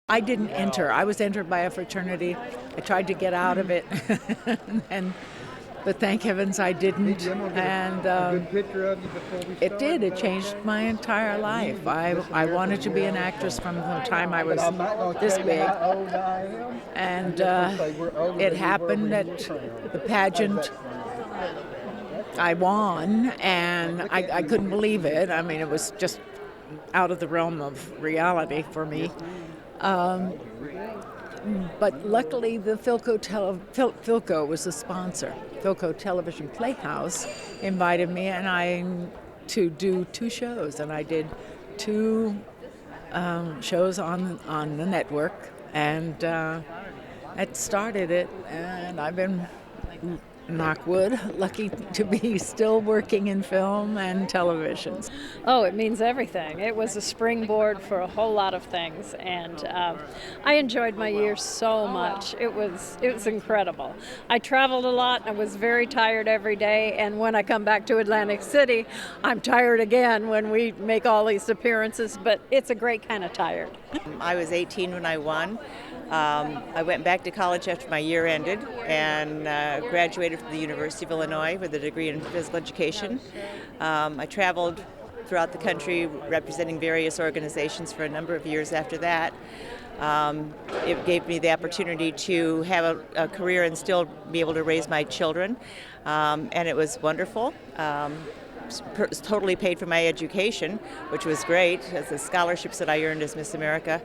I didn't enter. I was entered by a fraternity. I tried to get out of it, but thank heavens I didn't. And it did. It changed my entire life. I wanted to be an actress from the time I was this big. And it happened at the pageant. I won, and I couldn't believe it. I mean, it was just out of the realm of reality for me. But luckily, the Philco was the sponsor. Philco Television Playhouse invited me to do 2 shows, and I did 2 shows on the network, and it started it, and I've been, knock wood, lucky to be still working in film and television. Oh, it means everything. It was a springboard for a whole lot of things, and I enjoyed my year so much. It was incredible. I traveled a lot. I was very tired every day, and when I come back to Atlantic City, I'm tired again when we make all these appearances, but it's a great kind of tired. I was 18 when I won. I went back to college after my year ended and graduated from the University of Illinois with a degree in physical education. I traveled throughout the country representing various organizations for a number of years after that. It gave me the opportunity to have a career and still be able to raise my children, and it was wonderful. Totally paid for my education, which was great, as the scholarships that I earned as Miss America.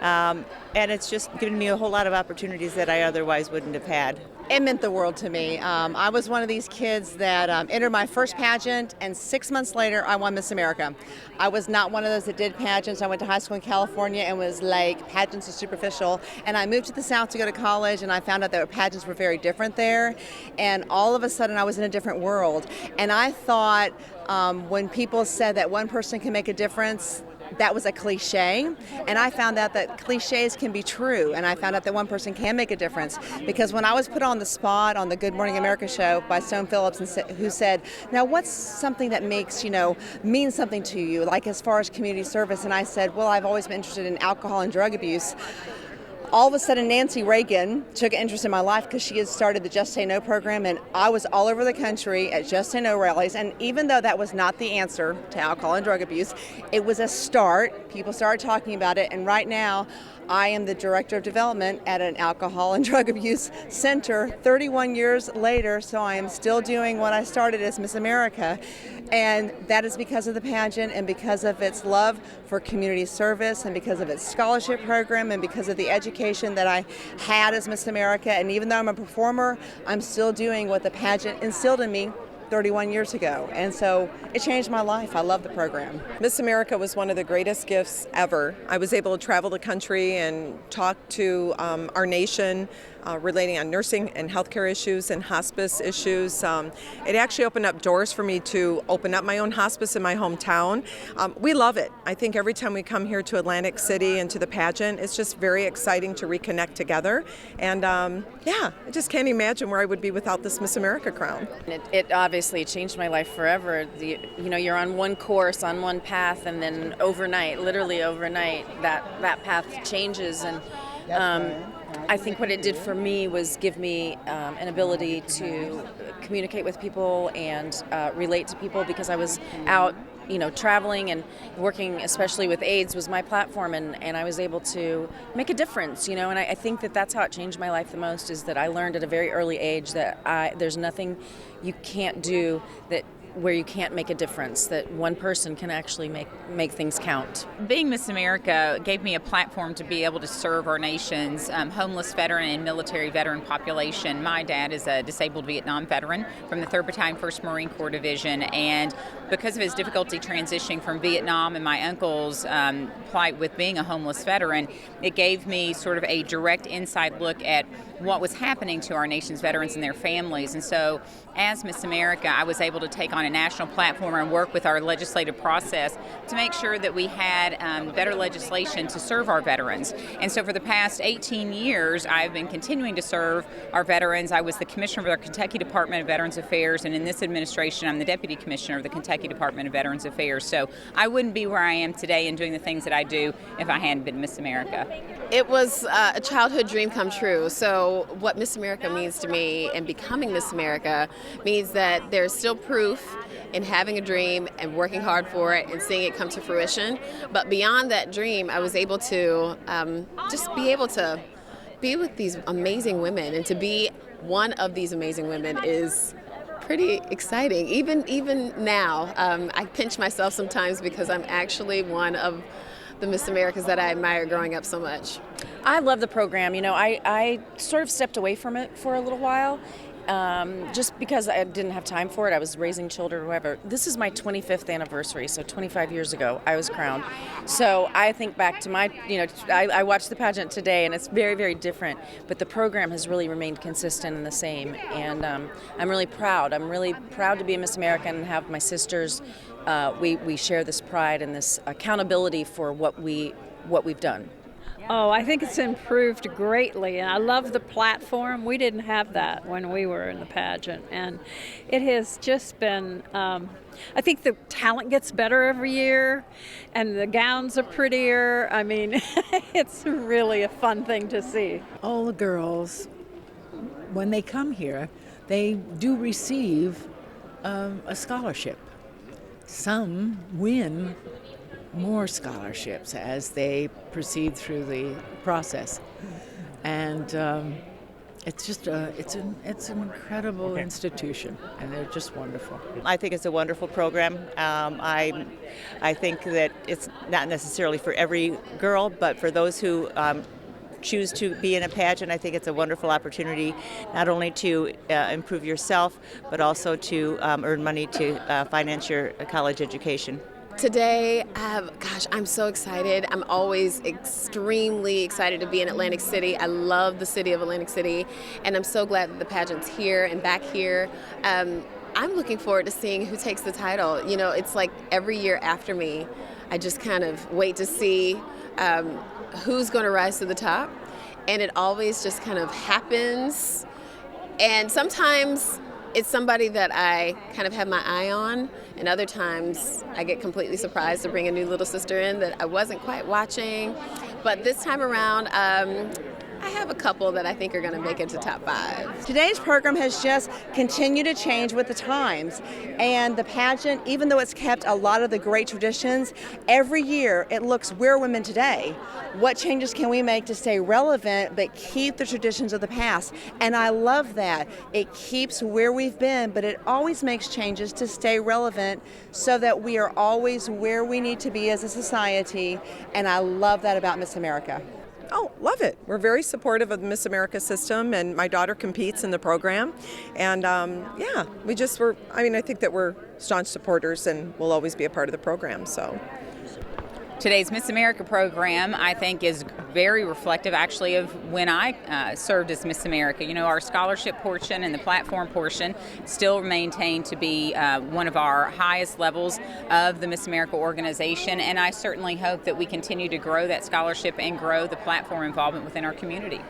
And it's just given me a whole lot of opportunities that I otherwise wouldn't have had. It meant the world to me. I was one of these kids that entered my first pageant, and 6 months later I won Miss America. I was not one of those that did pageants. I went to high school in California and was like, pageants are superficial. And I moved to the South to go to college, and I found out that pageants were very different there. And all of a sudden I was in a different world. And I thought when people said that one person can make a difference, that was a cliche, and I found out that cliches can be true, and I found out that one person can make a difference, because when I was put on the spot on the Good Morning America show by Stone Phillips, who said, now what's something that makes, means something to you, like as far as community service, and I said, well, I've always been interested in alcohol and drug abuse. All of a sudden, Nancy Reagan took an interest in my life because she had started the Just Say No program, and I was all over the country at Just Say No rallies. And even though that was not the answer to alcohol and drug abuse, it was a start. People started talking about it, and right now, I am the Director of Development at an alcohol and drug abuse center 31 years later, so I am still doing what I started as Miss America. And that is because of the pageant and because of its love for community service and because of its scholarship program and because of the education that I had as Miss America. And even though I'm a performer, I'm still doing what the pageant instilled in me 31 years ago, and so it changed my life. I love the program. Miss America was one of the greatest gifts ever. I was able to travel the country and talk to our nation relating on nursing and healthcare issues and hospice issues. It actually opened up doors for me to open up my own hospice in my hometown. We love it. I think every time we come here to Atlantic City and to the pageant, it's just very exciting to reconnect together. And yeah, I just can't imagine where I would be without this Miss America crown. It obviously changed my life forever. You're on one course, on one path, and then overnight, literally overnight, that path changes. And I think what it did for me was give me an ability to communicate with people and relate to people, because I was out, traveling and working, especially with AIDS, was my platform, and I was able to make a difference, and I think that's how it changed my life the most, is that I learned at a very early age that there's nothing you can't do where you can't make a difference, that one person can actually make things count. Being Miss America gave me a platform to be able to serve our nation's homeless veteran and military veteran population. My dad is a disabled Vietnam veteran from the 3rd Battalion, 1st Marine Corps Division, and because of his difficulty transitioning from Vietnam and my uncle's plight with being a homeless veteran, it gave me sort of a direct inside look at what was happening to our nation's veterans and their families. And so as Miss America, I was able to take on a national platform and work with our legislative process to make sure that we had better legislation to serve our veterans. And so for the past 18 years, I've been continuing to serve our veterans. I was the commissioner of the Kentucky Department of Veterans Affairs, and in this administration, I'm the deputy commissioner of the Kentucky Department of Veterans Affairs. So I wouldn't be where I am today and doing the things that I do if I hadn't been Miss America. It was a childhood dream come true. So what Miss America means to me and becoming Miss America means that there's still proof in having a dream and working hard for it and seeing it come to fruition. But beyond that dream, I was able to just be able to be with these amazing women, and to be one of these amazing women is pretty exciting. Even now, I pinch myself sometimes because I'm actually one of the Miss Americas that I admire growing up so much. I love the program. You know, I sort of stepped away from it for a little while, just because I didn't have time for it. I was raising children or whatever. This is my 25th anniversary, so 25 years ago I was crowned. So I think back to my, I watched the pageant today, and it's very, very different, but the program has really remained consistent and the same, and I'm really proud. I'm really proud to be a Miss America and have my sisters. We share this pride and this accountability for what we've done. Oh, I think it's improved greatly, and I love the platform. We didn't have that when we were in the pageant, and it has just been, I think the talent gets better every year, and the gowns are prettier. I mean, it's really a fun thing to see. All the girls, when they come here, they do receive a scholarship. Some win more scholarships as they proceed through the process, and it's just it's an incredible institution, and they're just wonderful. I think it's a wonderful program. I think that it's not necessarily for every girl, but for those who choose to be in a pageant, I think it's a wonderful opportunity not only to improve yourself, but also to earn money to finance your college education. Today, I'm so excited. I'm always extremely excited to be in Atlantic City. I love the city of Atlantic City, and I'm so glad that the pageant's here and back here. I'm looking forward to seeing who takes the title. You know, it's like every year after me, I just kind of wait to see who's going to rise to the top, and it always just kind of happens. And sometimes it's somebody that I kind of have my eye on, and other times I get completely surprised to bring a new little sister in that I wasn't quite watching. But this time around, I have a couple that I think are going to make it to top 5. Today's program has just continued to change with the times, and the pageant, even though it's kept a lot of the great traditions, every year it looks, where are women today? What changes can we make to stay relevant but keep the traditions of the past? And I love that. It keeps where we've been, but it always makes changes to stay relevant so that we are always where we need to be as a society, and I love that about Miss America. Oh, love it. We're very supportive of the Miss America system, and my daughter competes in the program. And I think that we're staunch supporters and will always be a part of the program. So Today's Miss America program, I think, is very reflective, actually, of when I served as Miss America. You know, our scholarship portion and the platform portion still maintain to be one of our highest levels of the Miss America organization, and I certainly hope that we continue to grow that scholarship and grow the platform involvement within our community.